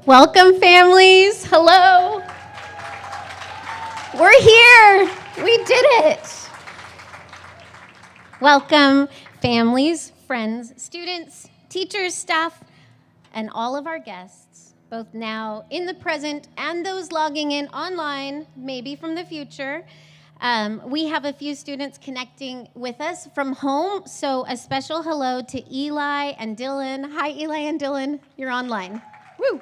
Welcome, families. Hello. We're here. We did it. Welcome, families, friends, students, teachers, staff, and all of our guests, both now in the present and those logging in online, maybe from the future. We have a few students connecting with us from home, so a special hello to Eli and Dylan. Hi, Eli and Dylan. You're online. Woo!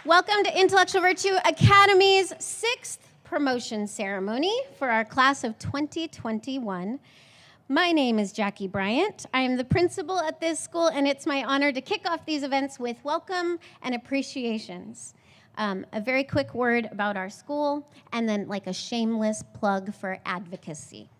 Welcome to Intellectual Virtue Academy's 6th promotion ceremony for our class of 2021. My name is Jackie Bryant. I am the principal at this school, and it's my honor to kick off these events with welcome and appreciations. A very quick word about our school, and then like a shameless plug for advocacy.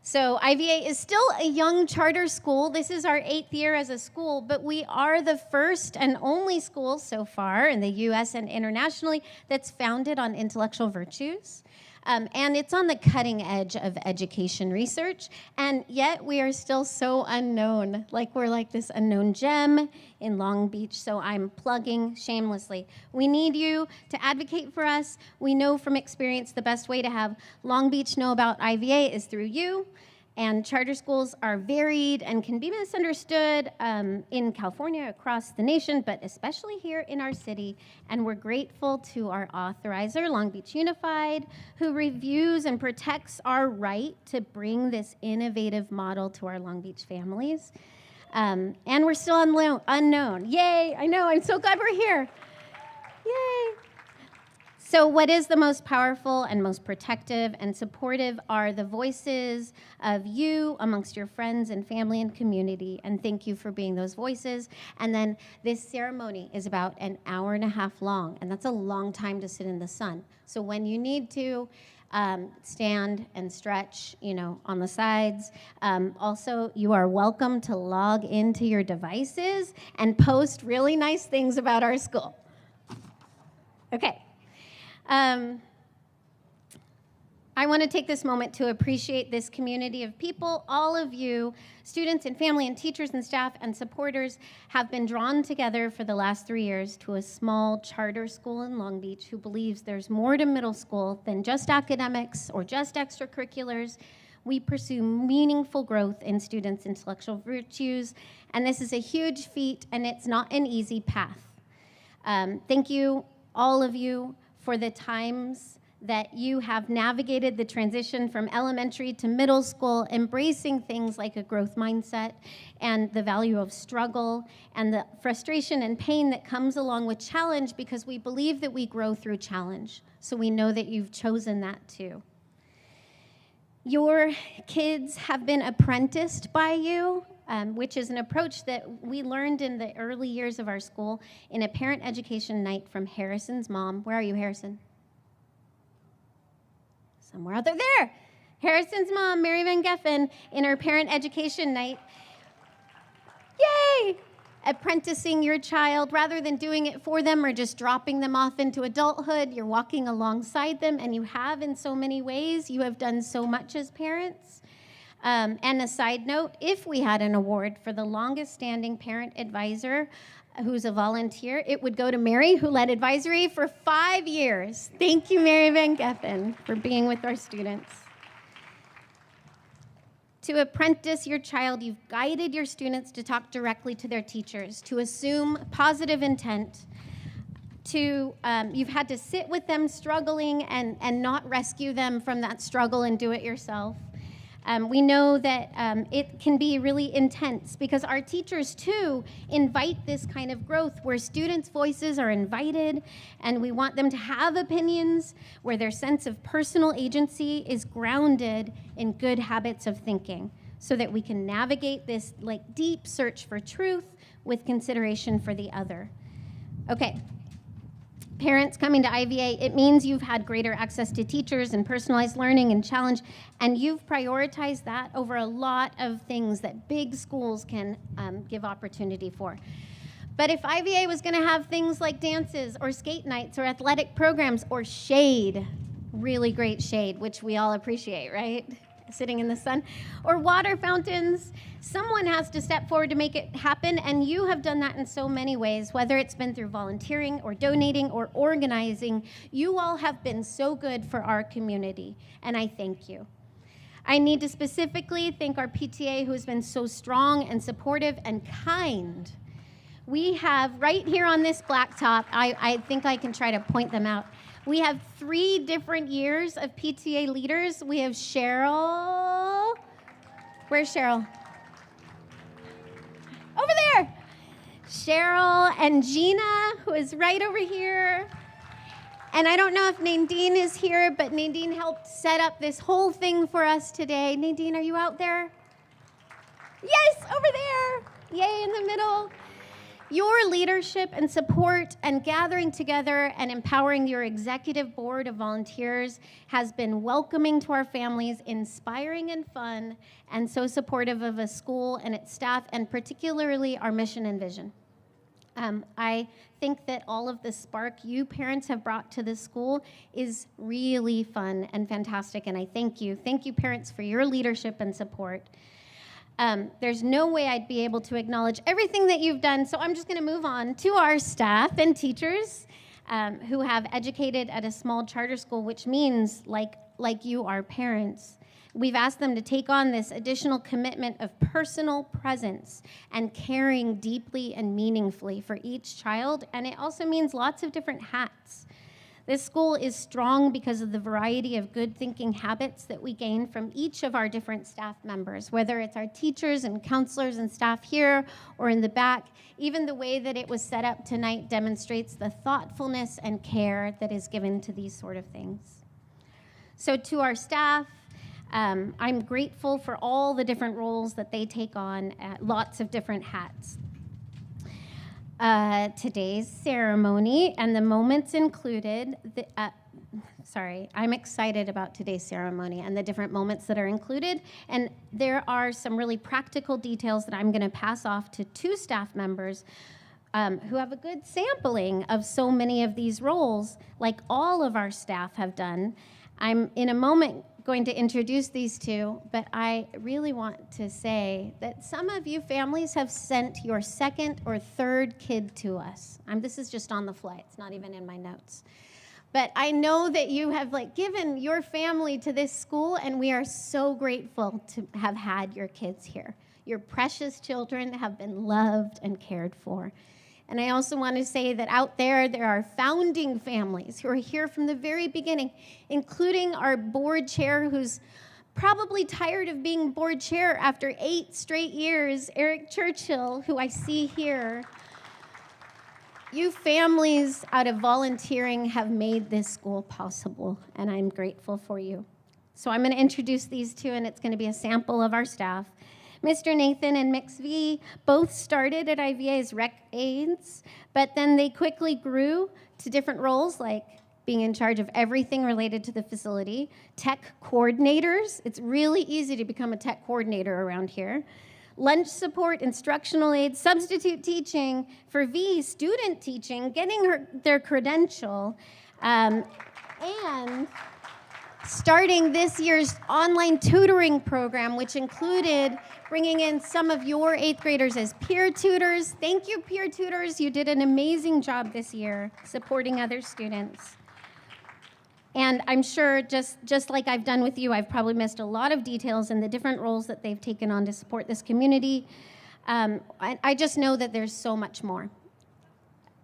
So IVA is still a young charter school. This is our 8th year as a school, but we are the first and only school so far in the U.S. and internationally that's founded on intellectual virtues. And it's on the cutting edge of education research, and yet we are still so unknown. Like we're like this unknown gem in Long Beach, so I'm plugging shamelessly. We need you to advocate for us. We know from experience the best way to have Long Beach know about IVA is through you. And charter schools are varied and can be misunderstood in California, across the nation, but especially here in our city. And we're grateful to our authorizer, Long Beach Unified, who reviews and protects our right to bring this innovative model to our Long Beach families. And we're still unknown. Yay, I know, I'm so glad we're here. Yay. So what is the most powerful and most protective and supportive are the voices of you amongst your friends and family and community, and thank you for being those voices. And then this ceremony is about an hour and a half long, and that's a long time to sit in the sun. So when you need to stand and stretch, on the sides. Also, you are welcome to log into your devices and post really nice things about our school. Okay. I want to take this moment to appreciate this community of people. All of you, students and family and teachers and staff and supporters, have been drawn together for the last 3 years to a small charter school in Long Beach who believes there's more to middle school than just academics or just extracurriculars. We pursue meaningful growth in students' intellectual virtues, and this is a huge feat, and it's not an easy path. Thank you, all of you, for the times that you have navigated the transition from elementary to middle school, embracing things like a growth mindset and the value of struggle and the frustration and pain that comes along with challenge, because we believe that we grow through challenge. So we know that you've chosen that too. Your kids have been apprenticed by you, which is an approach that we learned in the early years of our school in a parent education night from Harrison's mom. Where are you, Harrison? Somewhere out there. Harrison's mom, Mary Van Geffen, in her parent education night. Yay! Apprenticing your child rather than doing it for them or just dropping them off into adulthood. You're walking alongside them, and you have in so many ways. You have done so much as parents. And a side note, if we had an award for the longest standing parent advisor who's a volunteer, it would go to Mary, who led advisory for 5 years. Thank you, Mary Van Geffen, for being with our students. To apprentice your child, you've guided your students to talk directly to their teachers, to assume positive intent, you've had to sit with them struggling and not rescue them from that struggle and do it yourself. We know that it can be really intense because our teachers, too, invite this kind of growth where students' voices are invited, and we want them to have opinions where their sense of personal agency is grounded in good habits of thinking so that we can navigate this deep search for truth with consideration for the other. Okay. Parents coming to IVA, it means you've had greater access to teachers and personalized learning and challenge, and you've prioritized that over a lot of things that big schools can give opportunity for. But if IVA was going to have things like dances or skate nights or athletic programs or shade, really great shade, which we all appreciate, right? Sitting in the sun, or water fountains, someone has to step forward to make it happen, and you have done that in so many ways, whether it's been through volunteering or donating or organizing. You all have been so good for our community, and I thank you. I need to specifically thank our PTA, who has been so strong and supportive and kind. We have, right here on this blacktop, I think I can try to point them out. We have 3 different years of PTA leaders. We have Cheryl. Where's Cheryl? Over there. Cheryl and Gina, who is right over here. And I don't know if Nadine is here, but Nadine helped set up this whole thing for us today. Nadine, are you out there? Yes, over there. Yay, in the middle. Your leadership and support and gathering together and empowering your executive board of volunteers has been welcoming to our families, inspiring and fun, and so supportive of a school and its staff, and particularly our mission and vision. I think that all of the spark you parents have brought to this school is really fun and fantastic, and I thank you. Thank you, parents, for your leadership and support. There's no way I'd be able to acknowledge everything that you've done, so I'm just going to move on to our staff and teachers who have educated at a small charter school, which means, like you are parents, we've asked them to take on this additional commitment of personal presence and caring deeply and meaningfully for each child, and it also means lots of different hats. This school is strong because of the variety of good thinking habits that we gain from each of our different staff members, whether it's our teachers and counselors and staff here or in the back. Even the way that it was set up tonight demonstrates the thoughtfulness and care that is given to these sort of things. So to our staff, I'm grateful for all the different roles that they take on, lots of different hats. Today's ceremony and the moments included, I'm excited about today's ceremony and the different moments that are included, and there are some really practical details that I'm going to pass off to 2 staff members who have a good sampling of so many of these roles, like all of our staff have done. I'm in a moment going to introduce these 2, but I really want to say that some of you families have sent your 2nd or 3rd kid to us. This is just on the fly. It's not even in my notes. But I know that you have given your family to this school, and we are so grateful to have had your kids here. Your precious children have been loved and cared for. And I also want to say that out there are founding families who are here from the very beginning, including our board chair, who's probably tired of being board chair after 8 straight years, Eric Churchill, who I see here. You families out of volunteering have made this school possible, and I'm grateful for you. So I'm going to introduce these 2, and it's going to be a sample of our staff. Mr. Nathan and Mix V both started at IVA as rec aides, but then they quickly grew to different roles, like being in charge of everything related to the facility, tech coordinators. It's really easy to become a tech coordinator around here. Lunch support, instructional aides, substitute teaching, for V, student teaching, getting their credential, and starting this year's online tutoring program, which included bringing in some of your 8th graders as peer tutors. Thank you, peer tutors. You did an amazing job this year supporting other students. And I'm sure, just like I've done with you, I've probably missed a lot of details in the different roles that they've taken on to support this community. I just know that there's so much more.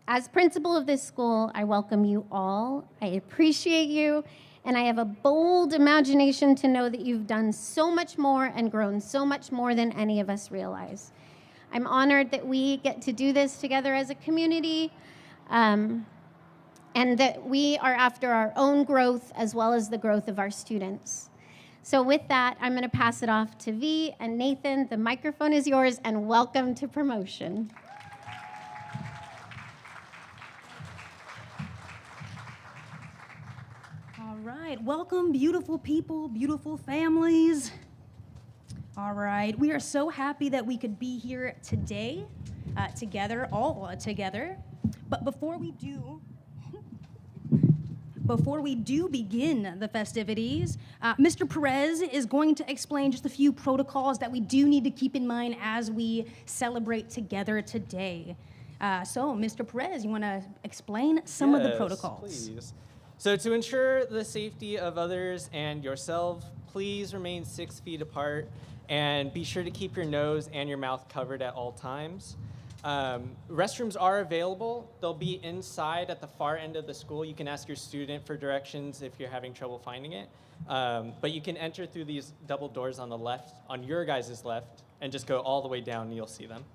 As principal of this school, I welcome you all. I appreciate you. And I have a bold imagination to know that you've done so much more and grown so much more than any of us realize. I'm honored that we get to do this together as a community, and that we are after our own growth as well as the growth of our students. So with that, I'm going to pass it off to V and Nathan. The microphone is yours, and welcome to promotion. right, welcome, beautiful people, beautiful families. All right, we are so happy that we could be here today, together, all together. But before we do begin the festivities, Mr. Perez is going to explain just a few protocols that we do need to keep in mind as we celebrate together today. So, Mr. Perez, you want to explain some of the protocols? Please. So to ensure the safety of others and yourself, please remain 6 feet apart and be sure to keep your nose and your mouth covered at all times. Restrooms are available. They'll be inside at the far end of the school. You can ask your student for directions if you're having trouble finding it. But you can enter through these double doors on the left, on your guys' left, and just go all the way down and you'll see them.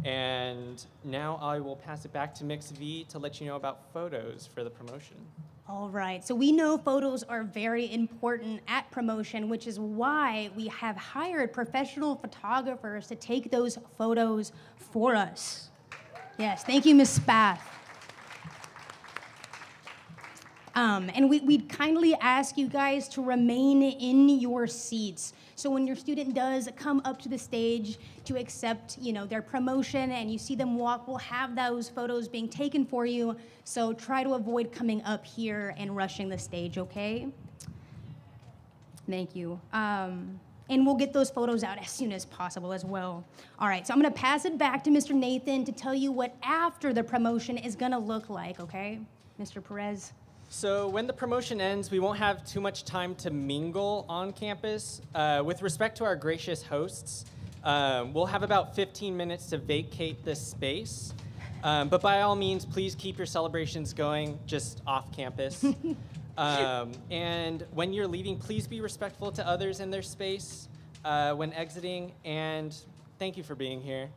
And now I will pass it back to Mix V to let you know about photos for the promotion. All right, so we know photos are very important at promotion, which is why we have hired professional photographers to take those photos for us. Yes, thank you, Ms. Spath. And we'd kindly ask you guys to remain in your seats. So when your student does come up to the stage to accept, their promotion and you see them walk, we'll have those photos being taken for you. So try to avoid coming up here and rushing the stage, okay? Thank you. And we'll get those photos out as soon as possible as well. All right, so I'm gonna pass it back to Mr. Nathan to tell you what after the promotion is gonna look like, okay? Mr. Perez. So when the promotion ends, we won't have too much time to mingle on campus. With respect to our gracious hosts, we'll have about 15 minutes to vacate this space. But by all means, please keep your celebrations going just off campus. And when you're leaving, please be respectful to others in their space when exiting. And thank you for being here.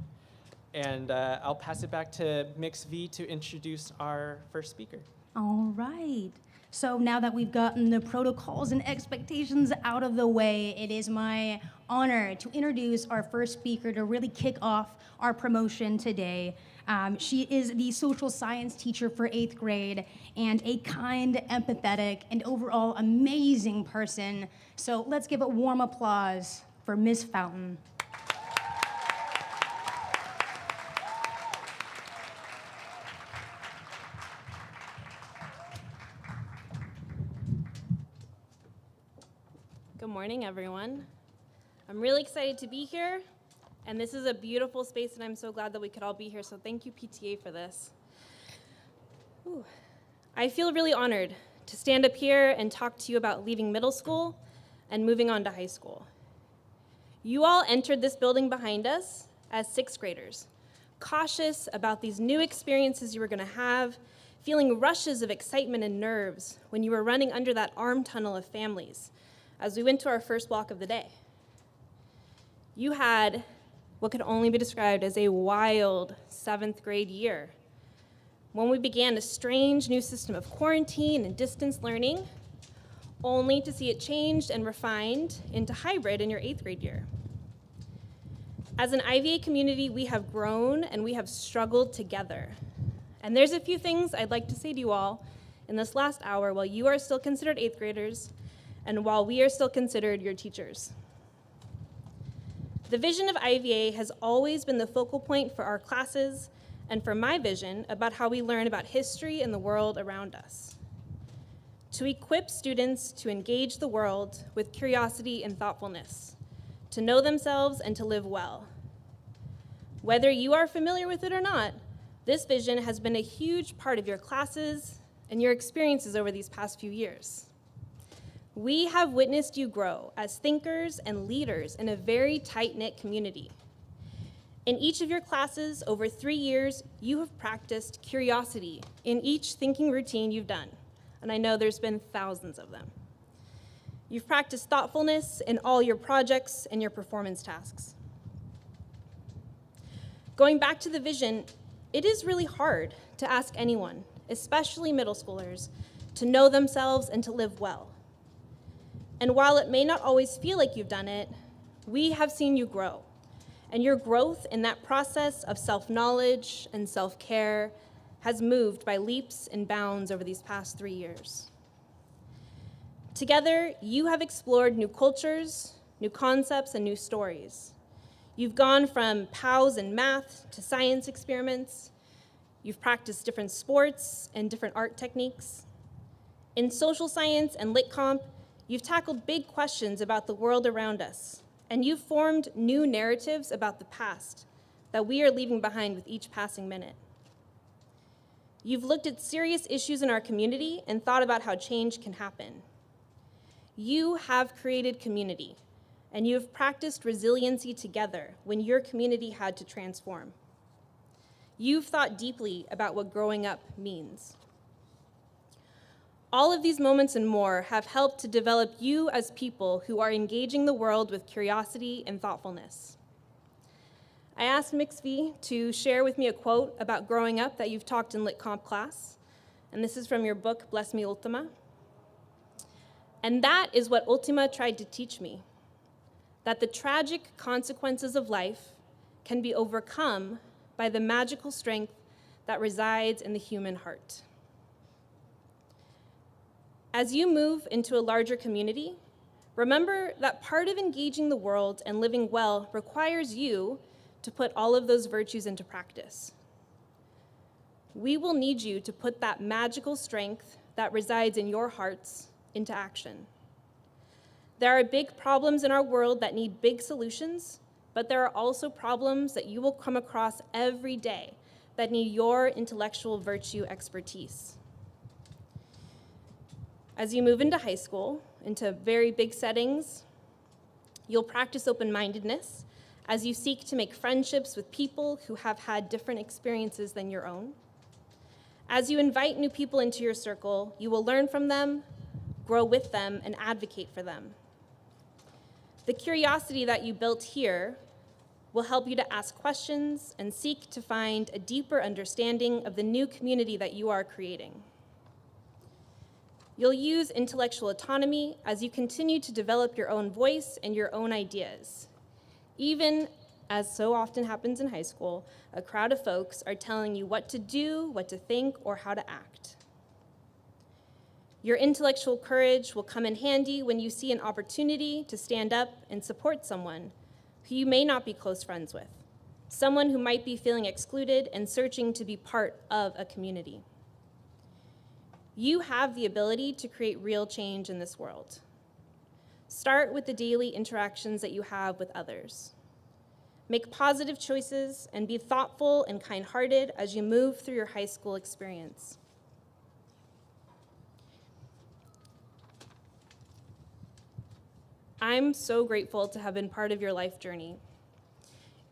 And I'll pass it back to Mix V to introduce our first speaker. All right. So now that we've gotten the protocols and expectations out of the way, it is my honor to introduce our first speaker to really kick off our promotion today. She is the social science teacher for 8th grade and a kind, empathetic, and overall amazing person. So let's give a warm applause for Miss Fountain. Good morning, everyone. I'm really excited to be here, and this is a beautiful space, and I'm so glad that we could all be here, so thank you, PTA, for this. Ooh. I feel really honored to stand up here and talk to you about leaving middle school and moving on to high school. You all entered this building behind us as 6th graders, cautious about these new experiences you were going to have, feeling rushes of excitement and nerves when you were running under that arm tunnel of families as we went to our first block of the day. You had what could only be described as a wild 7th grade year, when we began a strange new system of quarantine and distance learning, only to see it changed and refined into hybrid in your 8th grade year. As an IVA community, we have grown and we have struggled together. And there's a few things I'd like to say to you all in this last hour while you are still considered 8th graders and while we are still considered your teachers. The vision of IVA has always been the focal point for our classes and for my vision about how we learn about history and the world around us. To equip students to engage the world with curiosity and thoughtfulness, to know themselves and to live well. Whether you are familiar with it or not, this vision has been a huge part of your classes and your experiences over these past few years. We have witnessed you grow as thinkers and leaders in a very tight-knit community. In each of your classes over 3 years, you have practiced curiosity in each thinking routine you've done, and I know there's been thousands of them. You've practiced thoughtfulness in all your projects and your performance tasks. Going back to the vision, it is really hard to ask anyone, especially middle schoolers, to know themselves and to live well. And while it may not always feel like you've done it, we have seen you grow. And your growth in that process of self-knowledge and self-care has moved by leaps and bounds over these past 3 years. Together, you have explored new cultures, new concepts, and new stories. You've gone from POWs and math to science experiments. You've practiced different sports and different art techniques. In social science and lit comp, you've tackled big questions about the world around us, and you've formed new narratives about the past that we are leaving behind with each passing minute. You've looked at serious issues in our community and thought about how change can happen. You have created community, and you have practiced resiliency together when your community had to transform. You've thought deeply about what growing up means. All of these moments and more have helped to develop you as people who are engaging the world with curiosity and thoughtfulness. I asked Mix V to share with me a quote about growing up that you've talked in Lit Comp class, and this is from your book, Bless Me Ultima. And that is what Ultima tried to teach me, that the tragic consequences of life can be overcome by the magical strength that resides in the human heart. As you move into a larger community, remember that part of engaging the world and living well requires you to put all of those virtues into practice. We will need you to put that magical strength that resides in your hearts into action. There are big problems in our world that need big solutions, but there are also problems that you will come across every day that need your intellectual virtue expertise. As you move into high school, into very big settings, you'll practice open-mindedness as you seek to make friendships with people who have had different experiences than your own. As you invite new people into your circle, you will learn from them, grow with them, and advocate for them. The curiosity that you built here will help you to ask questions and seek to find a deeper understanding of the new community that you are creating. You'll use intellectual autonomy as you continue to develop your own voice and your own ideas. Even as so often happens in high school, a crowd of folks are telling you what to do, what to think, or how to act. Your intellectual courage will come in handy when you see an opportunity to stand up and support someone who you may not be close friends with, someone who might be feeling excluded and searching to be part of a community. You have the ability to create real change in this world. Start with the daily interactions that you have with others. Make positive choices and be thoughtful and kind-hearted as you move through your high school experience. I'm so grateful to have been part of your life journey.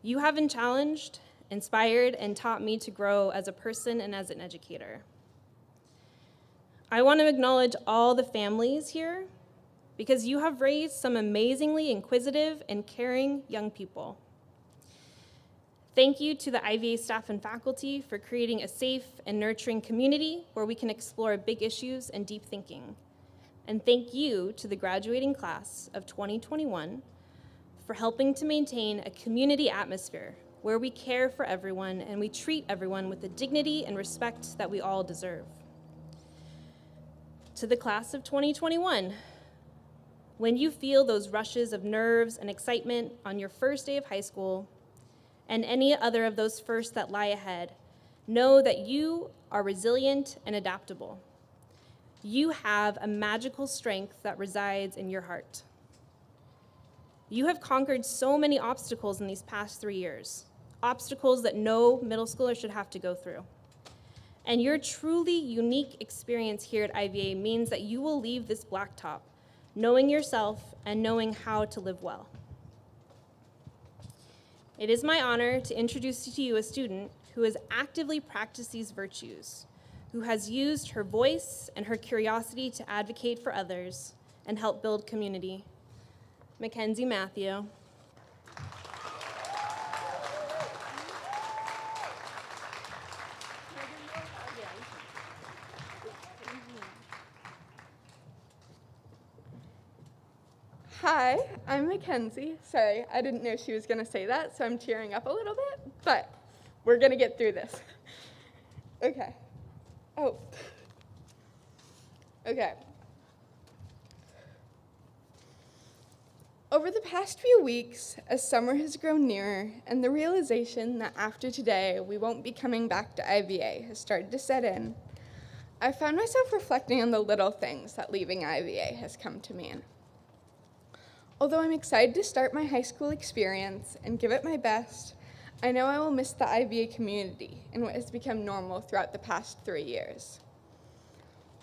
You have been challenged, inspired, and taught me to grow as a person and as an educator. I want to acknowledge all the families here because you have raised some amazingly inquisitive and caring young people. Thank you to the IVA staff and faculty for creating a safe and nurturing community where we can explore big issues and deep thinking. And thank you to the graduating class of 2021 for helping to maintain a community atmosphere where we care for everyone and we treat everyone with the dignity and respect that we all deserve. To the class of 2021, when you feel those rushes of nerves and excitement on your first day of high school and any other of those firsts that lie ahead, know that you are resilient and adaptable. You have a magical strength that resides in your heart. You have conquered so many obstacles in these past 3 years, obstacles that no middle schooler should have to go through. And your truly unique experience here at IVA means that you will leave this blacktop knowing yourself and knowing how to live well. It is my honor to introduce to you a student who has actively practiced these virtues, who has used her voice and her curiosity to advocate for others and help build community. Mackenzie Matthew. Hi, I'm Mackenzie. Sorry, I didn't know she was going to say that, so I'm tearing up a little bit, but we're going to get through this. Okay. Oh. Okay. Over the past few weeks, as summer has grown nearer and the realization that after today we won't be coming back to IVA has started to set in, I found myself reflecting on the little things that leaving IVA has come to mean. Although I'm excited to start my high school experience and give it my best, I know I will miss the IVA community and what has become normal throughout the past 3 years.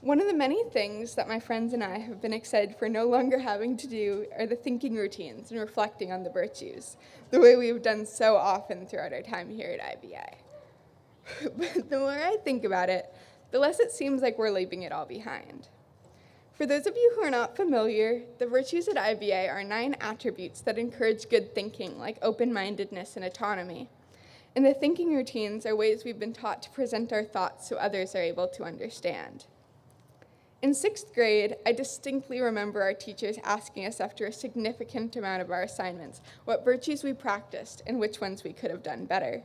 One of the many things that my friends and I have been excited for no longer having to do are the thinking routines and reflecting on the virtues, the way we've done so often throughout our time here at IVA. But the more I think about it, the less it seems like we're leaving it all behind. For those of you who are not familiar, the virtues at IVA are 9 attributes that encourage good thinking, like open-mindedness and autonomy. And the thinking routines are ways we've been taught to present our thoughts so others are able to understand. In 6th grade, I distinctly remember our teachers asking us after a significant amount of our assignments what virtues we practiced and which ones we could have done better.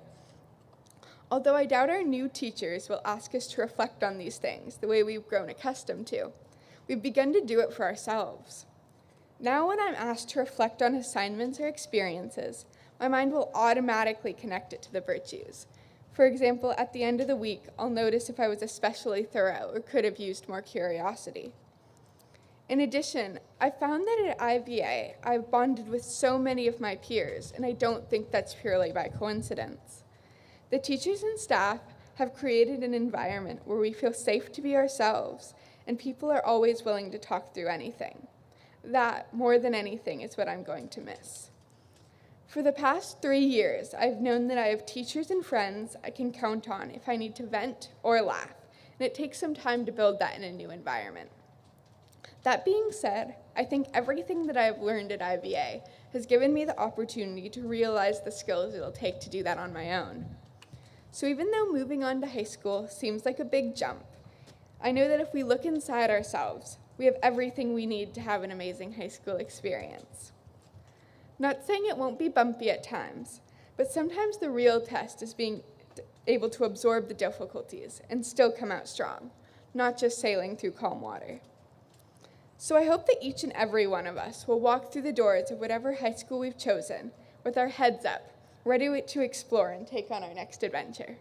Although I doubt our new teachers will ask us to reflect on these things the way we've grown accustomed to, we've begun to do it for ourselves. Now when I'm asked to reflect on assignments or experiences, my mind will automatically connect it to the virtues. For example, at the end of the week, I'll notice if I was especially thorough or could have used more curiosity. In addition, I found that at IVA, I've bonded with so many of my peers, and I don't think that's purely by coincidence. The teachers and staff have created an environment where we feel safe to be ourselves, and people are always willing to talk through anything. That, more than anything, is what I'm going to miss. For the past 3 years, I've known that I have teachers and friends I can count on if I need to vent or laugh, and it takes some time to build that in a new environment. That being said, I think everything that I've learned at IVA has given me the opportunity to realize the skills it'll take to do that on my own. So even though moving on to high school seems like a big jump, I know that if we look inside ourselves, we have everything we need to have an amazing high school experience. Not saying it won't be bumpy at times, but sometimes the real test is being able to absorb the difficulties and still come out strong, not just sailing through calm water. So I hope that each and every one of us will walk through the doors of whatever high school we've chosen with our heads up, ready to explore and take on our next adventure.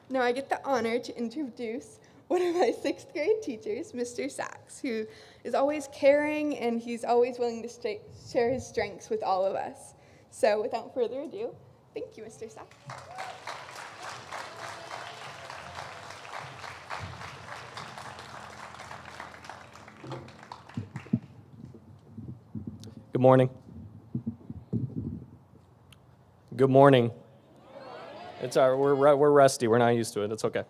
Now I get the honor to introduce one of my 6th grade teachers, Mr. Sachs, who is always caring and he's always willing to share his strengths with all of us. So without further ado, thank you, Mr. Sachs. Good morning. Good morning. We're rusty. We're not used to it. It's okay.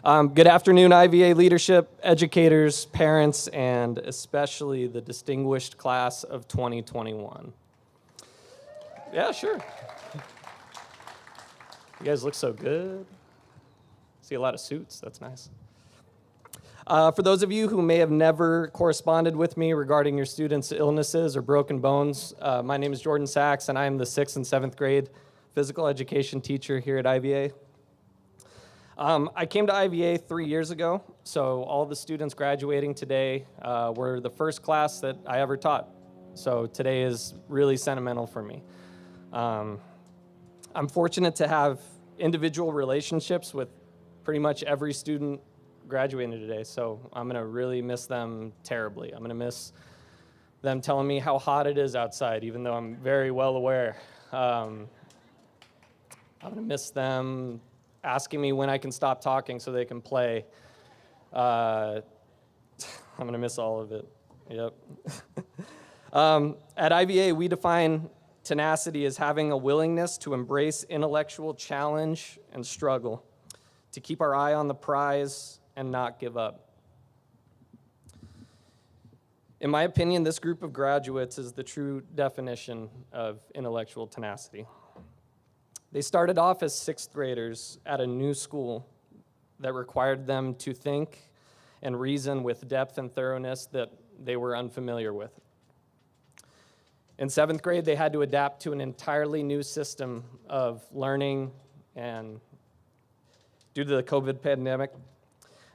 Good afternoon, IVA leadership, educators, parents, and especially the distinguished class of 2021. Yeah, sure. You guys look so good. See a lot of suits. That's nice. For those of you who may have never corresponded with me regarding your students' illnesses or broken bones, my name is Jordan Sachs, and I am the 6th and 7th grade physical education teacher here at IVA. I came to IVA 3 years ago, so all the students graduating today were the first class that I ever taught. So today is really sentimental for me. I'm fortunate to have individual relationships with pretty much every student graduating today, so I'm gonna really miss them terribly. I'm gonna miss them telling me how hot it is outside, even though I'm very well aware. I'm gonna miss them asking me when I can stop talking so they can play. I'm gonna miss all of it, yep. At IVA, we define tenacity as having a willingness to embrace intellectual challenge and struggle, to keep our eye on the prize and not give up. In my opinion, this group of graduates is the true definition of intellectual tenacity. They started off as 6th graders at a new school that required them to think and reason with depth and thoroughness that they were unfamiliar with. In 7th grade, they had to adapt to an entirely new system of learning and due to the COVID pandemic.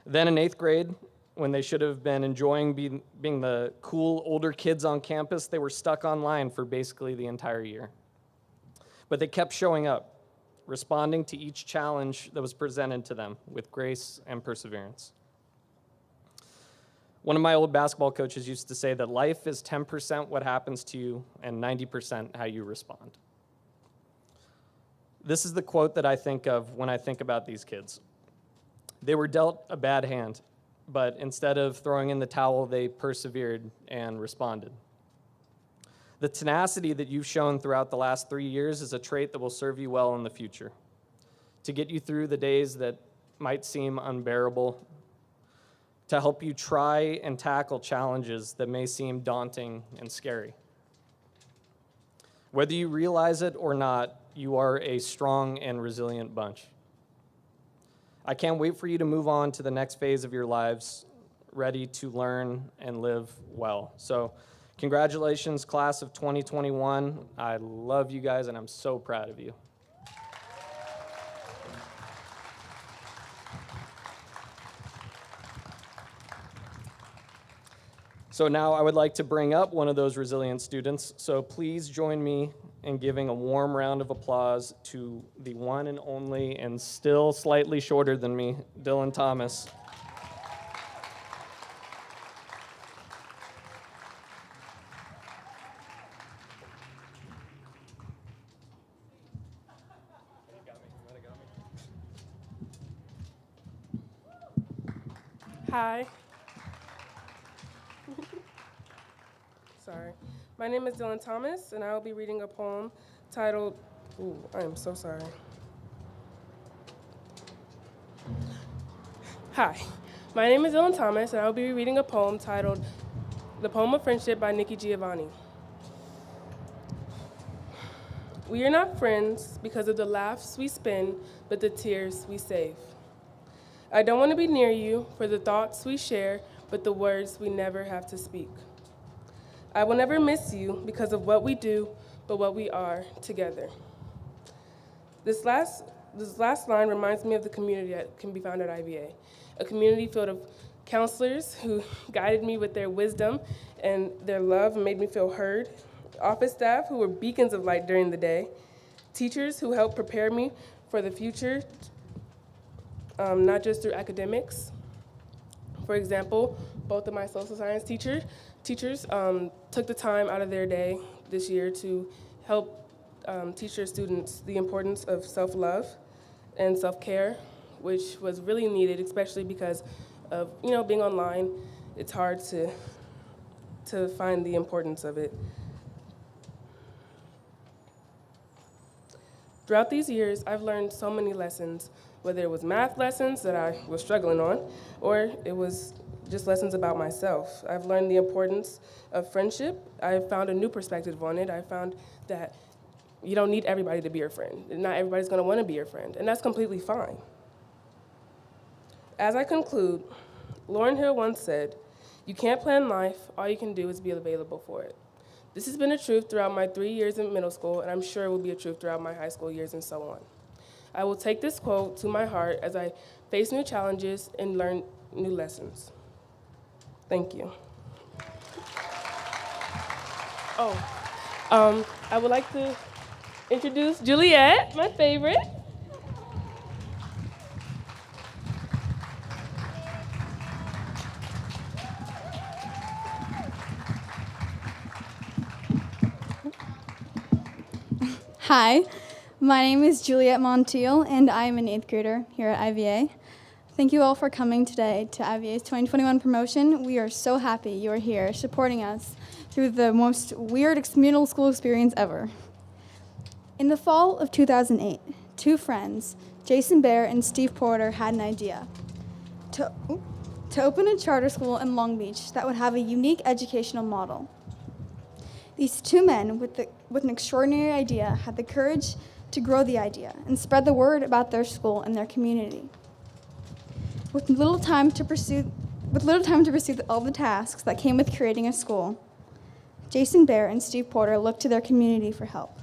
Then in 8th grade, when they should have been enjoying being the cool older kids on campus, they were stuck online for basically the entire year. But they kept showing up, responding to each challenge that was presented to them with grace and perseverance. One of my old basketball coaches used to say that life is 10% what happens to you and 90% how you respond. This is the quote that I think of when I think about these kids. They were dealt a bad hand, but instead of throwing in the towel, they persevered and responded. The tenacity that you've shown throughout the last 3 years is a trait that will serve you well in the future, to get you through the days that might seem unbearable, to help you try and tackle challenges that may seem daunting and scary. Whether you realize it or not, you are a strong and resilient bunch. I can't wait for you to move on to the next phase of your lives, ready to learn and live well. So, congratulations, class of 2021. I love you guys, and I'm so proud of you. So now I would like to bring up one of those resilient students. So please join me in giving a warm round of applause to the one and only, and still slightly shorter than me, Dylan Thomas. Hi. Sorry. My name is Dylan Thomas, and I will be reading a poem titled, I am so sorry. Hi. My name is Dylan Thomas, and I will be reading a poem titled The Poem of Friendship by Nikki Giovanni. We are not friends because of the laughs we spend, but the tears we save. I don't want to be near you for the thoughts we share, but the words we never have to speak. I will never miss you because of what we do, but what we are together. This last line reminds me of the community that can be found at IVA, a community filled of counselors who guided me with their wisdom and their love and made me feel heard, office staff who were beacons of light during the day, teachers who helped prepare me for the future, not just through academics. For example, both of my social science teachers took the time out of their day this year to help teach their students the importance of self-love and self-care, which was really needed, especially because of being online. It's hard to find the importance of it. Throughout these years, I've learned so many lessons, whether it was math lessons that I was struggling on, or it was just lessons about myself. I've learned the importance of friendship. I've found a new perspective on it. I found that you don't need everybody to be your friend. Not everybody's gonna wanna be your friend, and that's completely fine. As I conclude, Lauryn Hill once said, "You can't plan life, all you can do is be available for it." This has been a truth throughout my 3 years in middle school, and I'm sure it will be a truth throughout my high school years and so on. I will take this quote to my heart as I face new challenges and learn new lessons. Thank you. I would like to introduce Juliet, my favorite. Hi, my name is Juliet Montiel, and I am an 8th grader here at IVA. Thank you all for coming today to IVA's 2021 promotion. We are so happy you are here supporting us through the most weird middle school experience ever. In the fall of 2008, two friends, Jason Bear and Steve Porter, had an idea to open a charter school in Long Beach that would have a unique educational model. These two men with an extraordinary idea had the courage to grow the idea and spread the word about their school and their community. With little time to pursue all the tasks that came with creating a school, Jason Bear and Steve Porter look to their community for help.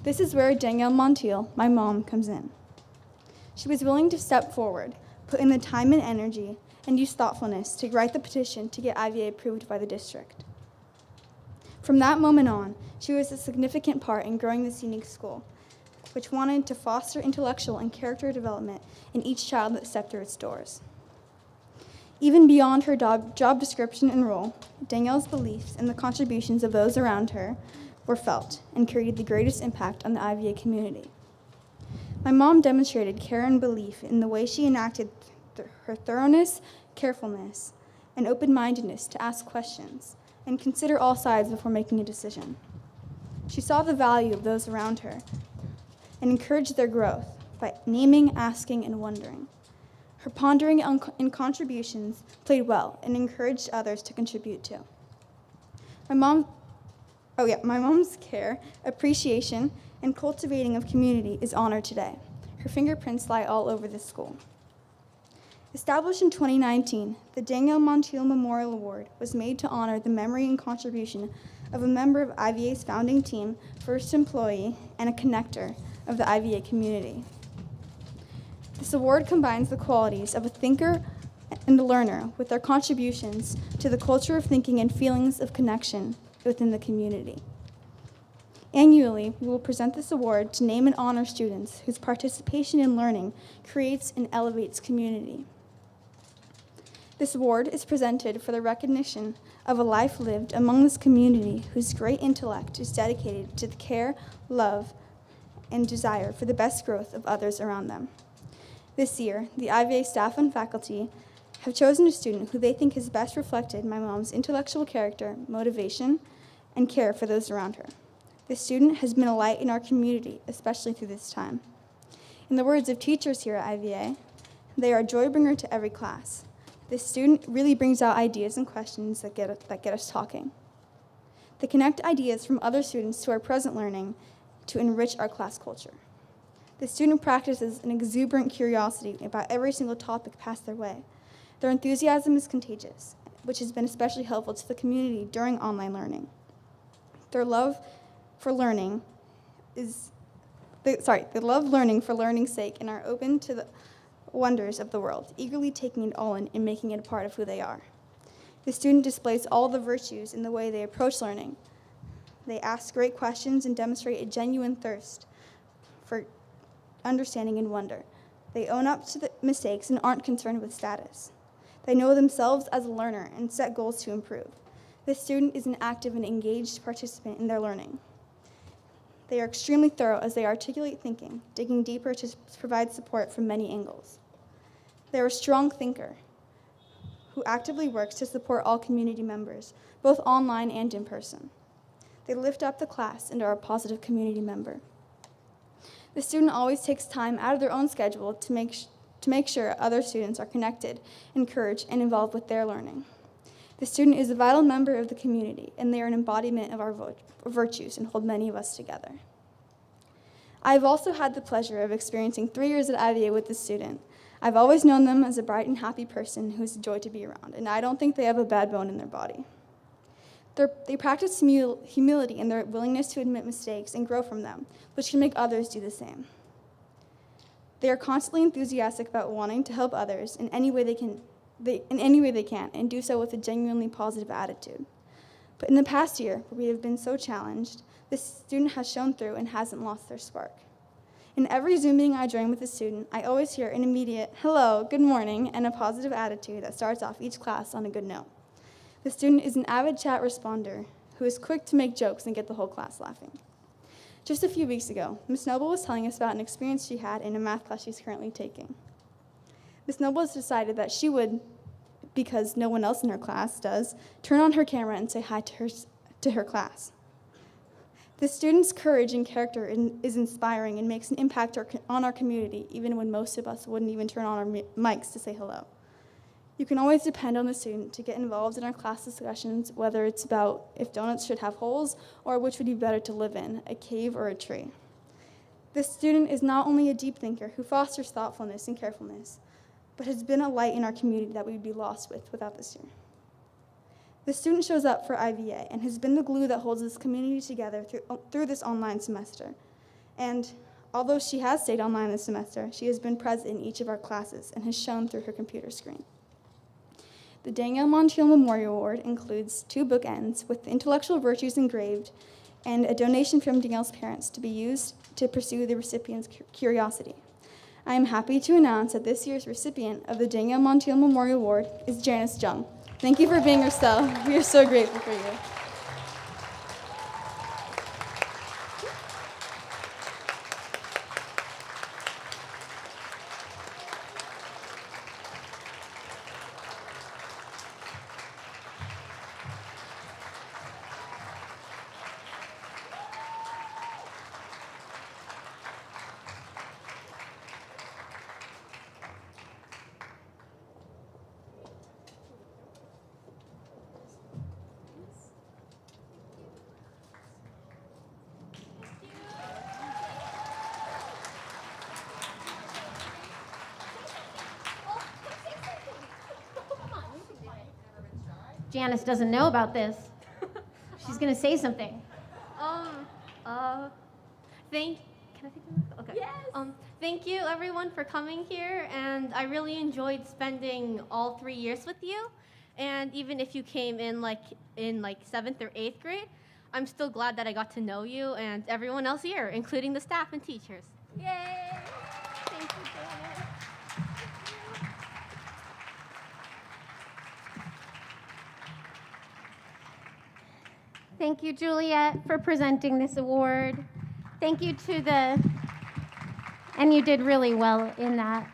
This is where Danielle Montiel, my mom, comes in. She was willing to step forward, put in the time and energy, and use thoughtfulness to write the petition to get IVA approved by the district. From that moment on, she was a significant part in growing the scenic school, which wanted to foster intellectual and character development in each child that stepped through its doors. Even beyond her job description and role, Danielle's beliefs and the contributions of those around her were felt and created the greatest impact on the IVA community. My mom demonstrated care and belief in the way she enacted her thoroughness, carefulness, and open-mindedness to ask questions and consider all sides before making a decision. She saw the value of those around her and encouraged their growth by naming, asking, and wondering. Her pondering and contributions played well and encouraged others to contribute too. My mom's care, appreciation, and cultivating of community is honored today. Her fingerprints lie all over this school. Established in 2019, the Danielle Montiel Memorial Award was made to honor the memory and contribution of a member of IVA's founding team, first employee, and a connector of the IVA community. This award combines the qualities of a thinker and a learner with their contributions to the culture of thinking and feelings of connection within the community. Annually, we will present this award to name and honor students whose participation in learning creates and elevates community. This award is presented for the recognition of a life lived among this community whose great intellect is dedicated to the care, love, and desire for the best growth of others around them. This year, the IVA staff and faculty have chosen a student who they think has best reflected my mom's intellectual character, motivation, and care for those around her. This student has been a light in our community, especially through this time. In the words of teachers here at IVA, they are a joy bringer to every class. This student really brings out ideas and questions that get us talking. They connect ideas from other students to our present learning to enrich our class culture. The student practices an exuberant curiosity about every single topic passed their way. Their enthusiasm is contagious, which has been especially helpful to the community during online learning. Their love for learning they love learning for learning's sake and are open to the wonders of the world, eagerly taking it all in and making it a part of who they are. The student displays all the virtues in the way they approach learning. They ask great questions and demonstrate a genuine thirst for understanding and wonder. They own up to the mistakes and aren't concerned with status. They know themselves as a learner and set goals to improve. This student is an active and engaged participant in their learning. They are extremely thorough as they articulate thinking, digging deeper to provide support from many angles. They are a strong thinker who actively works to support all community members, both online and in person. They lift up the class and are a positive community member. The student always takes time out of their own schedule to make sure other students are connected, encouraged, and involved with their learning. The student is a vital member of the community, and they are an embodiment of our virtues and hold many of us together. I've also had the pleasure of experiencing 3 years at IVA with this student. I've always known them as a bright and happy person who is a joy to be around, and I don't think they have a bad bone in their body. They practice humility in their willingness to admit mistakes and grow from them, which can make others do the same. They are constantly enthusiastic about wanting to help others in any way they can, and do so with a genuinely positive attitude. But in the past year, where we have been so challenged, this student has shown through and hasn't lost their spark. In every Zoom meeting I join with a student, I always hear an immediate hello, good morning, and a positive attitude that starts off each class on a good note. The student is an avid chat responder who is quick to make jokes and get the whole class laughing. Just a few weeks ago, Ms. Noble was telling us about an experience she had in a math class she's currently taking. Ms. Noble has decided that she would, because no one else in her class does, turn on her camera and say hi to her class. The student's courage and character is inspiring and makes an impact on our community, even when most of us wouldn't even turn on our mics to say hello. You can always depend on the student to get involved in our class discussions, whether it's about if donuts should have holes or which would be better to live in, a cave or a tree. This student is not only a deep thinker who fosters thoughtfulness and carefulness, but has been a light in our community that we would be lost without this year. The student shows up for IVA and has been the glue that holds this community together through this online semester. And although she has stayed online this semester, she has been present in each of our classes and has shown through her computer screen. The Danielle Montiel Memorial Award includes 2 bookends with the intellectual virtues engraved and a donation from Danielle's parents to be used to pursue the recipient's curiosity. I am happy to announce that this year's recipient of the Danielle Montiel Memorial Award is Janice Jung. Thank you for being yourself. We are so grateful for you. Janice doesn't know about this. She's gonna say something. Can I take the mic? Okay. Yes. Thank you everyone for coming here, and I really enjoyed spending all 3 years with you. And even if you came in like 7th or 8th grade, I'm still glad that I got to know you and everyone else here, including the staff and teachers. Yay! Thank you, Janet. Thank you, Juliet, for presenting this award. Thank you and you did really well in that.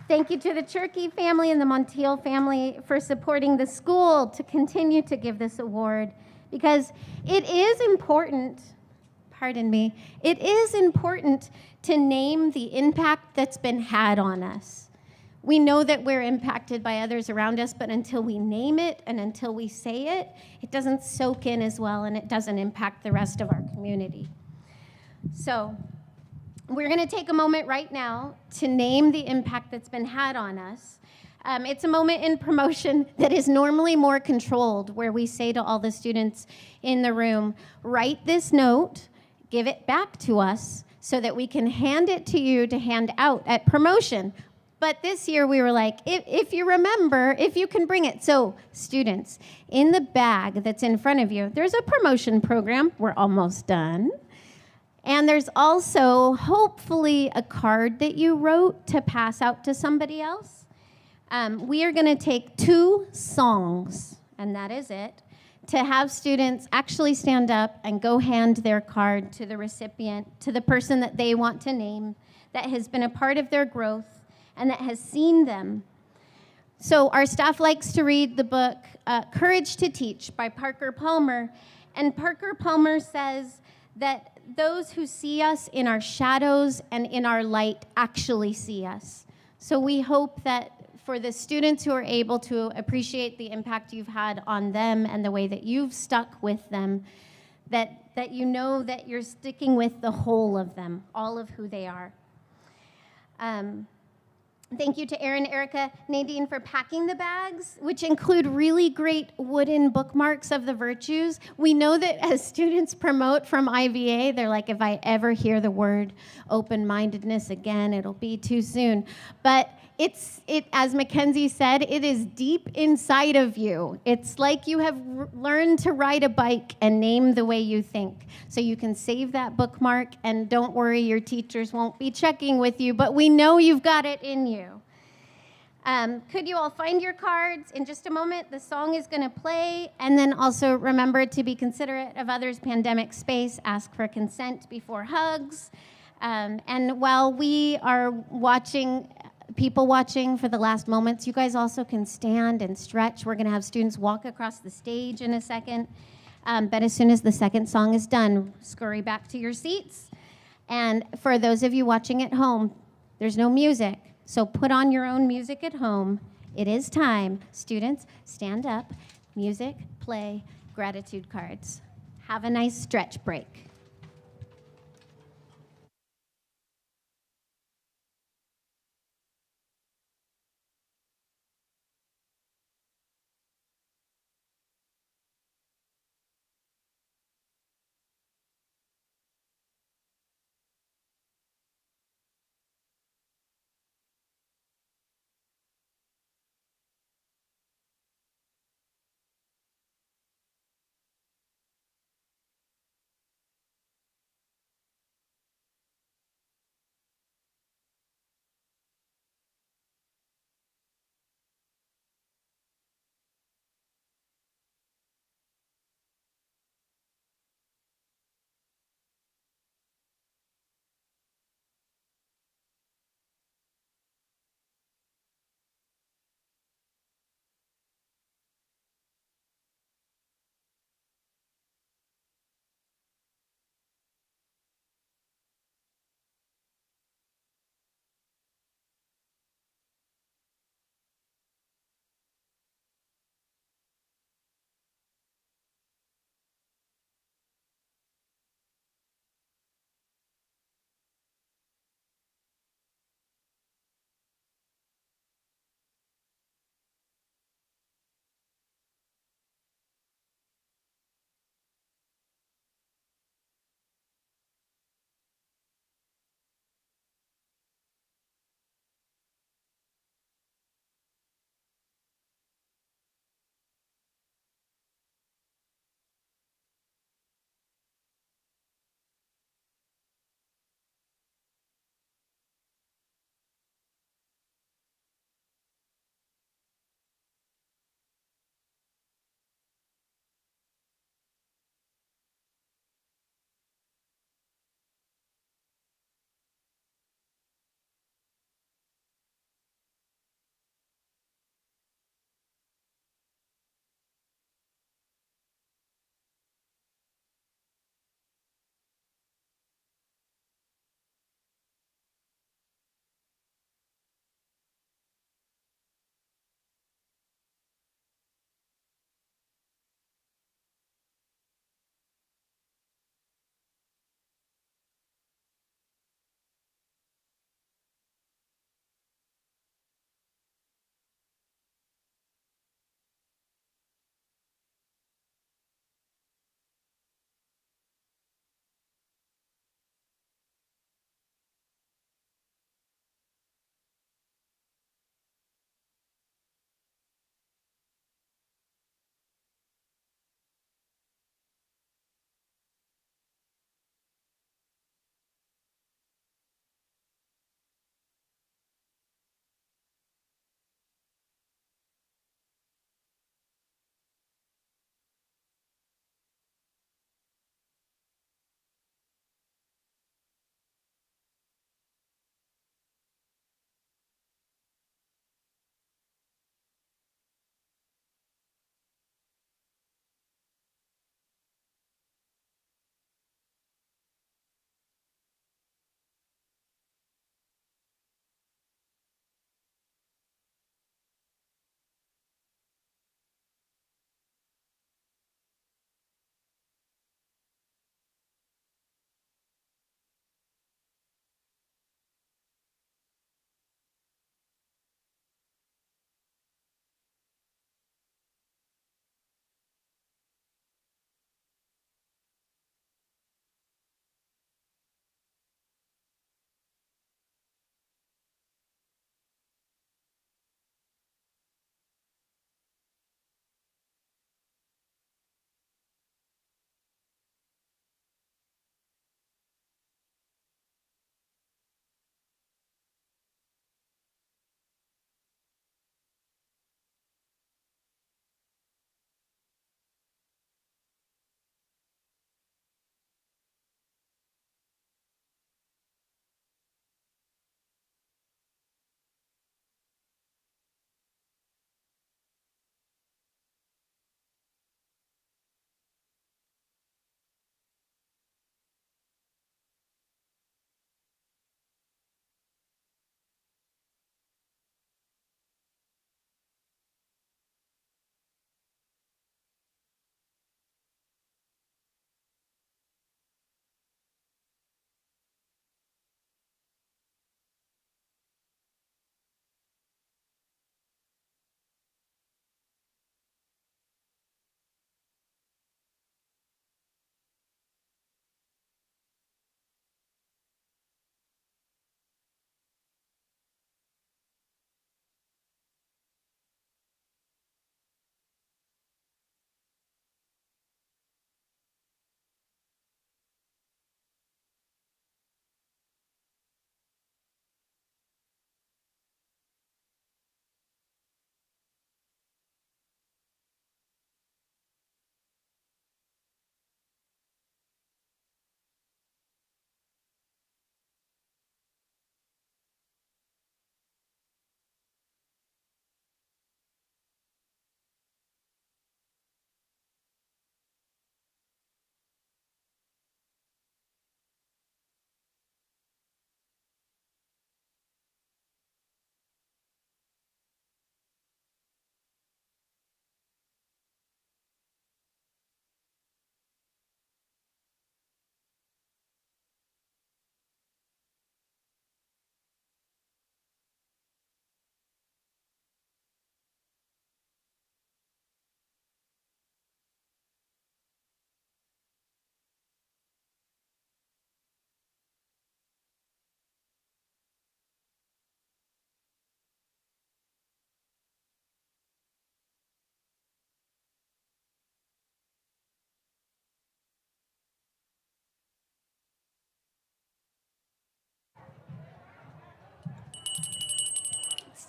Thank you to the Cherokee family and the Montiel family for supporting the school to continue to give this award, because it is important, it is important to name the impact that's been had on us. We know that we're impacted by others around us, but until we name it and until we say it, it doesn't soak in as well, and it doesn't impact the rest of our community. So we're going to take a moment right now to name the impact that's been had on us. It's a moment in promotion that is normally more controlled, where we say to all the students in the room, write this note, give it back to us so that we can hand it to you to hand out at promotion. But this year we were like, if you remember, if you can bring it. So students, in the bag that's in front of you, there's a promotion program. We're almost done. And there's also hopefully a card that you wrote to pass out to somebody else. We are going to take 2 songs, and that is it, to have students actually stand up and go hand their card to the recipient, to the person that they want to name, that has been a part of their growth and that has seen them. So our staff likes to read the book, Courage to Teach by Parker Palmer. And Parker Palmer says that those who see us in our shadows and in our light actually see us. So we hope that for the students who are able to appreciate the impact you've had on them and the way that you've stuck with them, that you know that you're sticking with the whole of them, all of who they are. Thank you to Erin, Erica, Nadine for packing the bags, which include really great wooden bookmarks of the virtues. We know that as students promote from IVA, they're like, if I ever hear the word open-mindedness again, it'll be too soon. But as Mackenzie said, it is deep inside of you. It's like you have learned to ride a bike and name the way you think. So you can save that bookmark, and don't worry, your teachers won't be checking with you, but we know you've got it in you. Could you all find your cards? In just a moment, the song is going to play, and then also remember to be considerate of others' pandemic space. Ask for consent before hugs. And while we are people watching for the last moments, you guys also can stand and stretch. We're going to have students walk across the stage in a second. But as soon as the second song is done, scurry back to your seats. And for those of you watching at home, there's no music. So put on your own music at home. It is time. Students, stand up. Music, play, gratitude cards. Have a nice stretch break.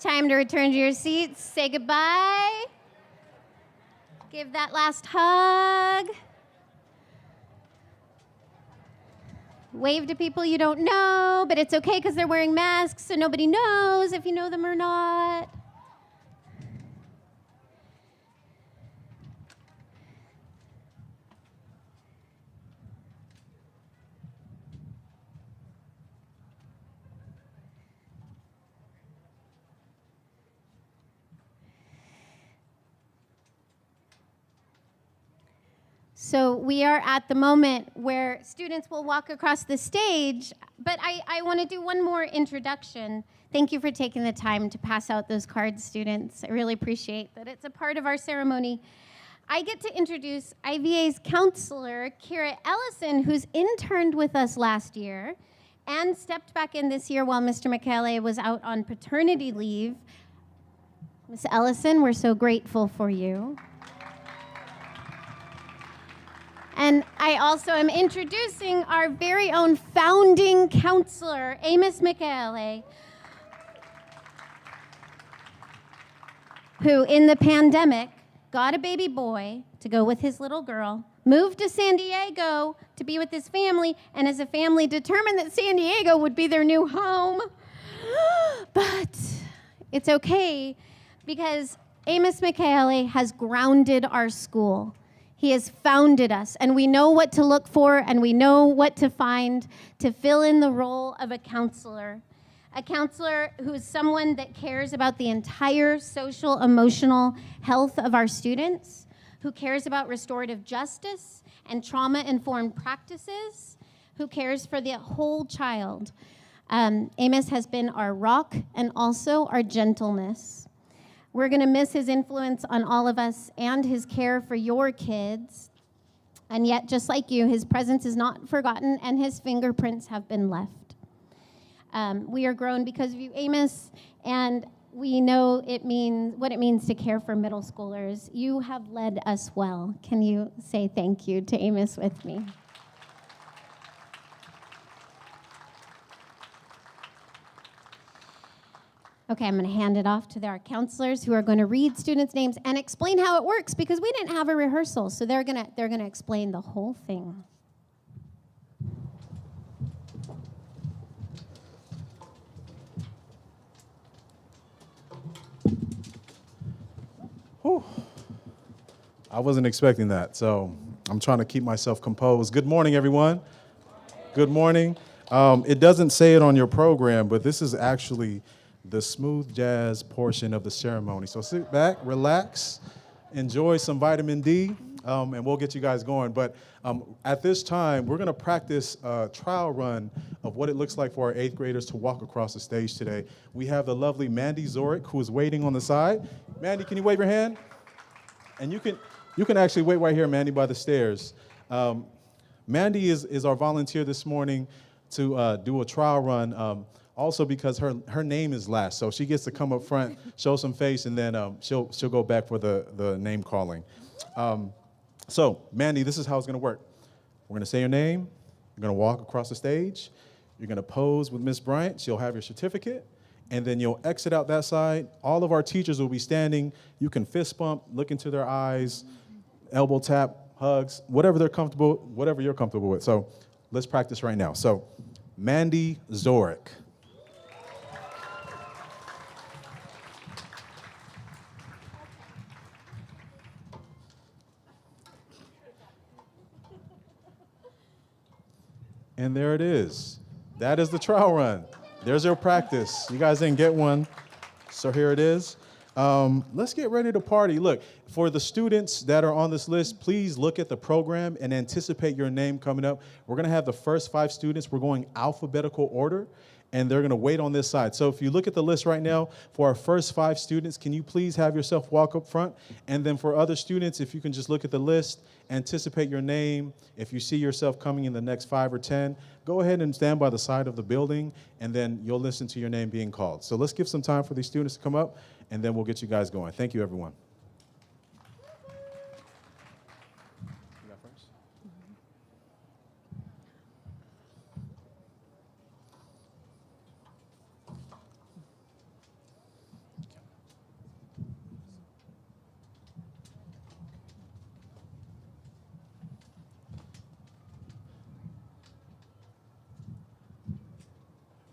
time to return to your seats. Say goodbye. Give that last hug. Wave to people you don't know, but it's okay because they're wearing masks, so nobody knows if you know them or not. So we are at the moment where students will walk across the stage, but I want to do one more introduction. Thank you for taking the time to pass out those cards, students. I really appreciate that it's a part of our ceremony. I get to introduce IVA's counselor, Kira Ellison, who's interned with us last year and stepped back in this year while Mr. Michele was out on paternity leave. Ms. Ellison, we're so grateful for you. And I also am introducing our very own founding counselor, Amos Michele, who in the pandemic got a baby boy to go with his little girl, moved to San Diego to be with his family, and as a family determined that San Diego would be their new home. But it's okay because Amos Michele has grounded our school. He has founded us, and we know what to look for, and we know what to find to fill in the role of a counselor. A counselor who is someone that cares about the entire social, emotional health of our students, who cares about restorative justice and trauma-informed practices, who cares for the whole child. Amos has been our rock and also our gentleness. We're going to miss his influence on all of us and his care for your kids. And yet, just like you, his presence is not forgotten and his fingerprints have been left. We are grown because of you, Amos, and we know what it means to care for middle schoolers. You have led us well. Can you say thank you to Amos with me? Okay, I'm going to hand it off to our counselors who are going to read students' names and explain how it works because we didn't have a rehearsal, so they're going to explain the whole thing. Whew. I wasn't expecting that, so I'm trying to keep myself composed. Good morning, everyone. Good morning. It doesn't say it on your program, but this is actually the smooth jazz portion of the ceremony. So sit back, relax, enjoy some vitamin D, and we'll get you guys going. But at this time, we're going to practice a trial run of what it looks like for our 8th graders to walk across the stage today. We have the lovely Mandy Zorick, who is waiting on the side. Mandy, can you wave your hand? And you can actually wait right here, Mandy, by the stairs. Mandy is our volunteer this morning to do a trial run. Also because her name is last, so she gets to come up front, show some face, and then she'll go back for the name calling. So, Mandy, this is how it's gonna work. We're gonna say your name, you're gonna walk across the stage, you're gonna pose with Miss Bryant, she'll have your certificate, and then you'll exit out that side. All of our teachers will be standing. You can fist bump, look into their eyes, elbow tap, hugs, whatever you're comfortable with. So let's practice right now. So, Mandy Zorick. And there it is. That is the trial run. There's your practice. You guys didn't get one, so here it is. Let's get ready to party. Look, for the students that are on this list, please look at the program and anticipate your name coming up. We're gonna have the first 5 students. We're going alphabetical order, and they're gonna wait on this side. So if you look at the list right now, for our first 5 students, can you please have yourself walk up front? And then for other students, if you can just look at the list, anticipate your name. If you see yourself coming in the next 5 or 10, go ahead and stand by the side of the building, and then you'll listen to your name being called. So let's give some time for these students to come up, and then we'll get you guys going. Thank you, everyone. You got first?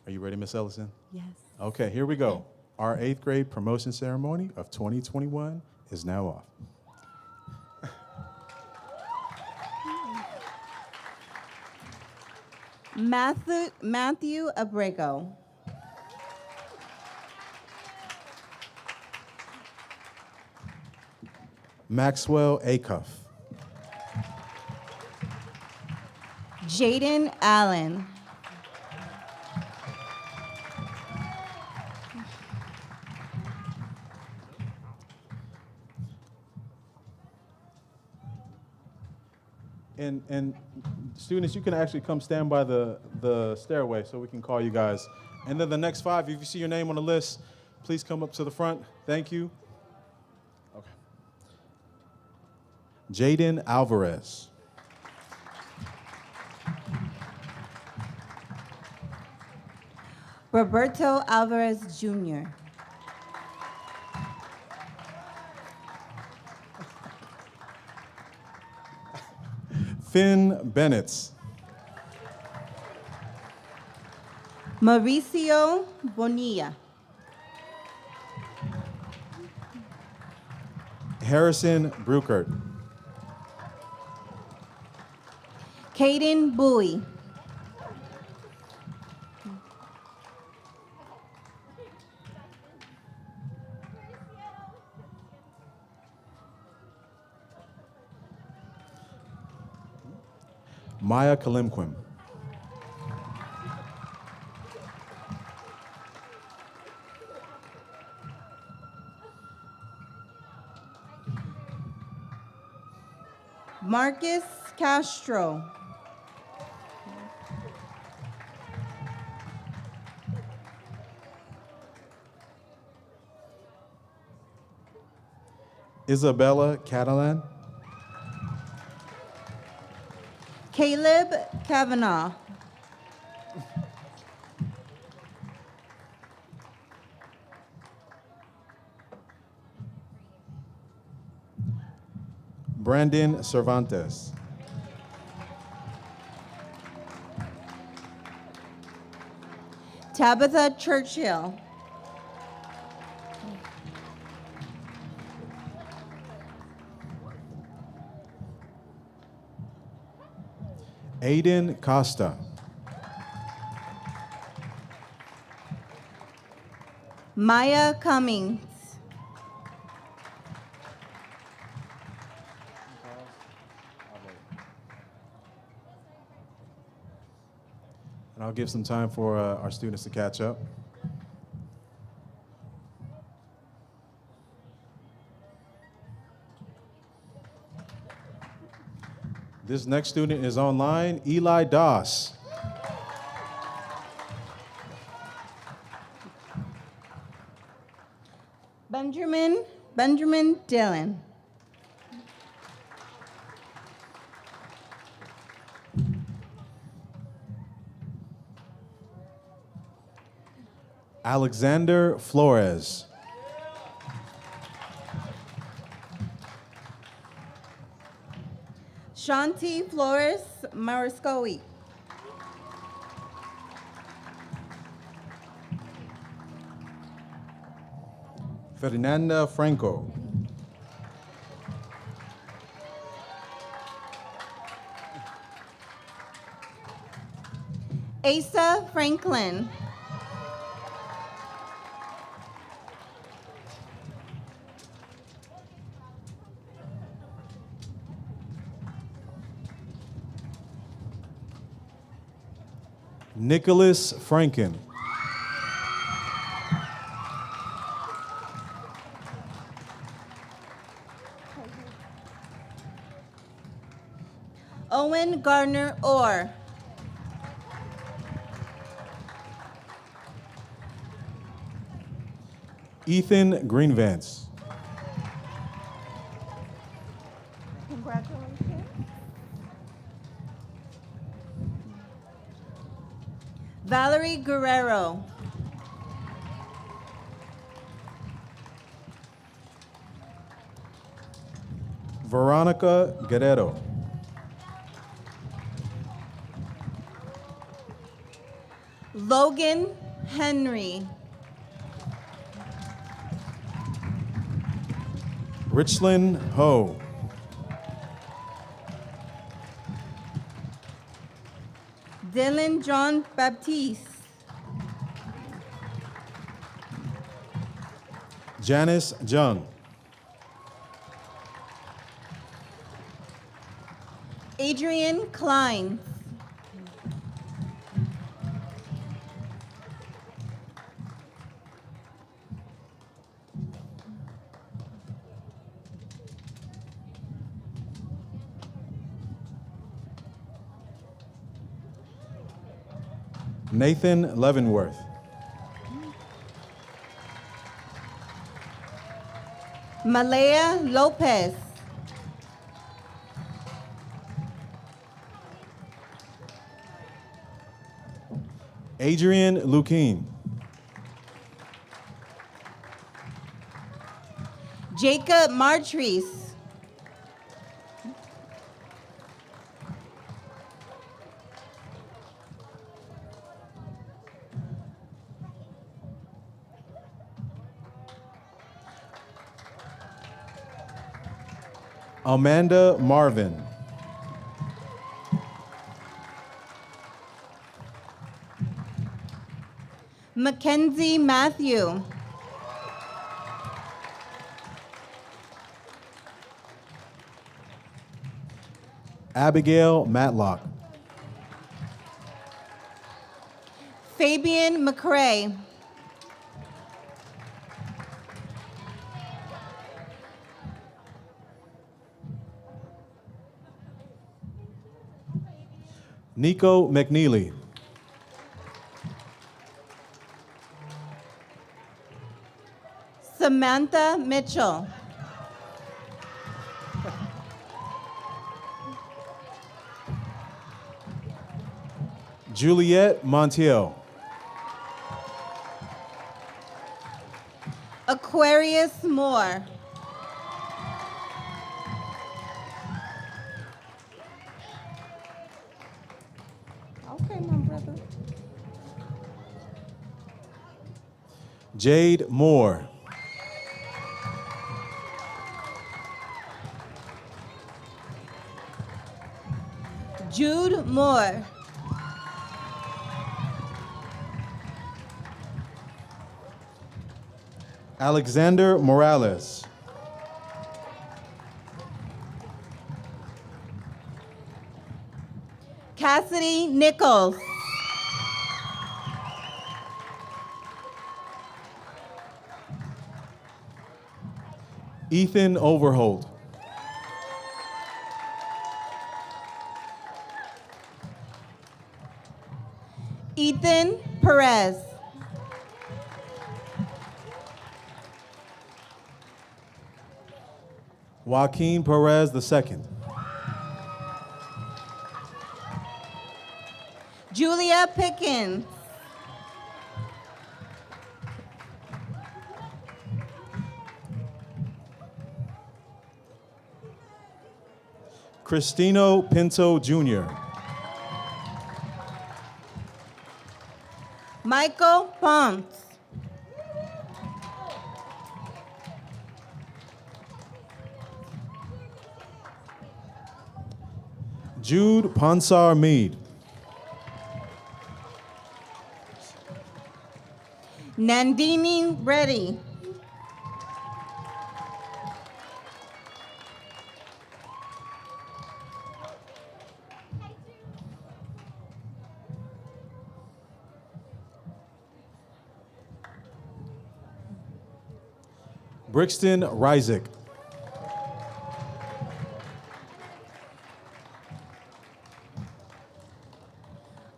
Are you ready, Miss Ellison? Yes. Okay, here we go. Our 8th grade promotion ceremony of 2021 is now off. Matthew Abrego. Maxwell Acuff. Jaden Allen. And students, you can actually come stand by the stairway so we can call you guys. And then the next 5, if you see your name on the list, please come up to the front. Thank you. Okay. Jaden Alvarez. Roberto Alvarez Jr. Finn Bennett. Mauricio Bonilla. Harrison Bruckert. Caden Bowie. Maya Kalimquim. Marcus Castro. Isabella Catalan. Caleb Kavanaugh. Brandon Cervantes. Tabitha Churchill. Aiden Costa. Maya Cummings. And I'll give some time for our students to catch up. This next student is online, Eli Doss. Benjamin Dillon. Alexander Flores. Shanti Flores Mariscoe. Fernanda Franco. Asa Franklin. Nicholas Franken. Owen Gardner Orr. Ethan Greenvance. Congratulations. Valerie Guerrero. Veronica Guerrero. Logan Henry. Richland Ho. Dylan John Baptiste. Janice Jung. Adrian Klein. Nathan Leavenworth. Malaya Lopez. Adrian Lukeen. Jacob Martreese. Amanda Marvin. Mackenzie Matthew. Abigail Matlock. Fabian McCrae. Nico McNeely. Samantha Mitchell. Juliette Montiel. Aquarius Moore. Okay, my brother. Jade Moore. Jude Moore. Alexander Morales. Cassidy Nichols. Ethan Overholt. Ethan Perez. Joaquin Perez II. Julia Pickens. Cristino Pinto Jr. Michael Ponce. Jude Ponsar Mead. Nandini Reddy. Brixton Rizik.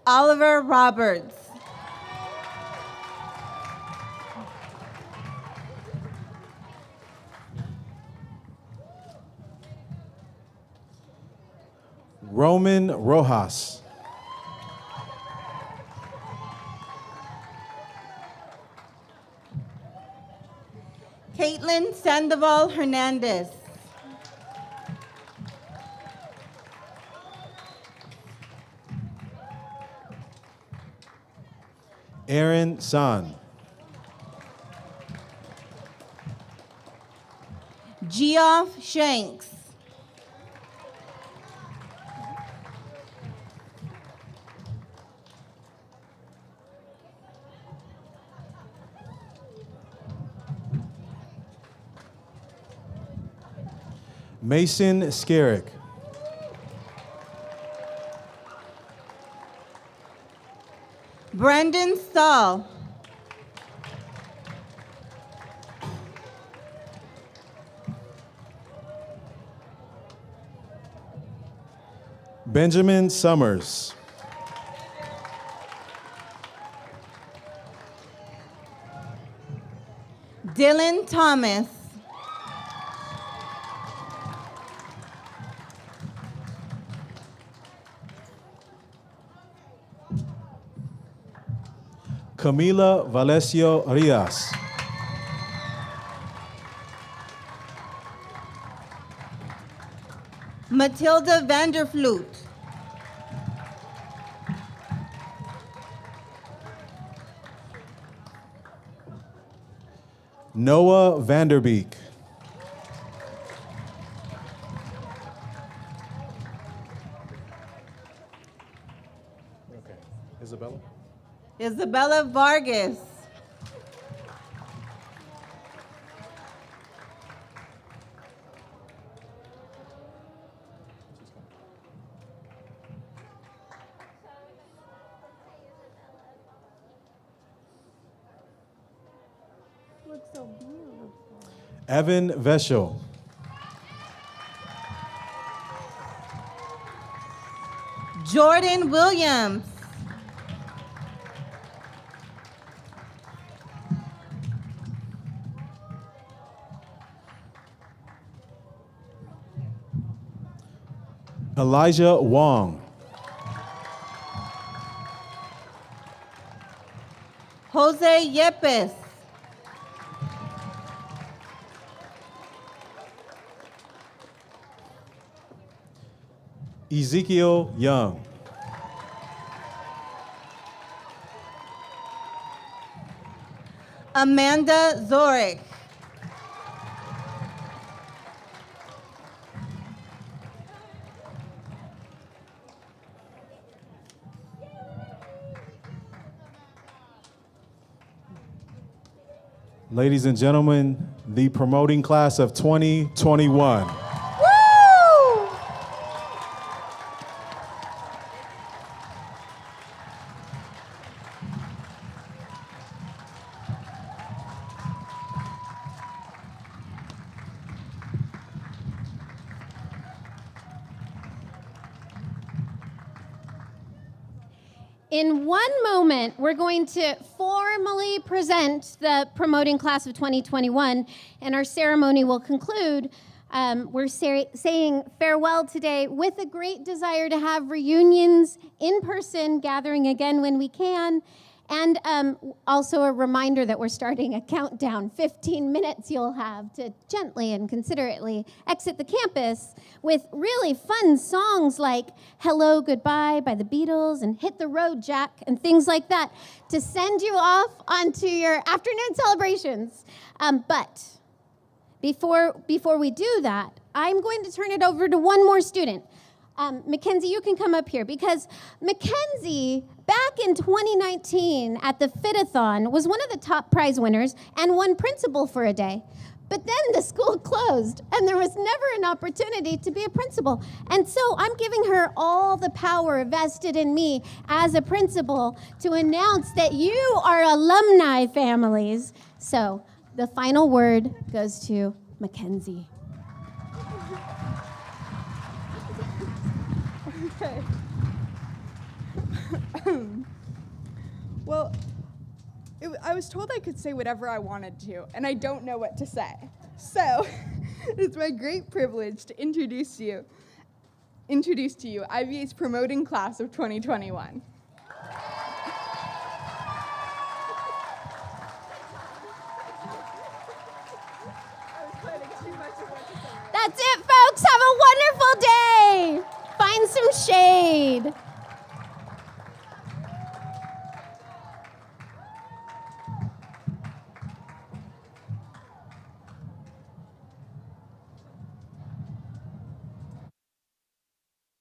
Oliver Roberts. Roman Rojas. Caitlin Sandoval Hernandez. Benjamin San. Geoff Shanks. Mason Skerrick. Brendan Stahl. Benjamin Summers. Dylan Thomas. Camila Valesio Rias. Matilda Vanderfloot. Noah Vanderbeek. Okay. Isabella? Isabella Vargas. Evan Veschel. Jordan Williams. Elijah Wong. Jose Yepes. Ezekiel Young. Amanda Zorick. Ladies and gentlemen, the promoting class of 2021. In one moment, we're going to formally present the promoting class of 2021, and our ceremony will conclude. We're saying farewell today with a great desire to have reunions in person, gathering again when we can, and also a reminder that we're starting a countdown. 15 minutes you'll have to gently and considerately exit the campus with really fun songs like Hello, Goodbye by the Beatles and Hit the Road, Jack, and things like that to send you off onto your afternoon celebrations. But before we do that, I'm going to turn it over to one more student. Mackenzie, you can come up here because Mackenzie, back in 2019 at the Fit-a-thon, was one of the top prize winners and won principal for a day. But then the school closed, and there was never an opportunity to be a principal. And so I'm giving her all the power vested in me as a principal to announce that you are alumni families. So the final word goes to Mackenzie. Okay. Well, I was told I could say whatever I wanted to, and I don't know what to say. So, it's my great privilege to introduce to you IVA's promoting class of 2021. That's it, folks. Have a wonderful day. Find some shade.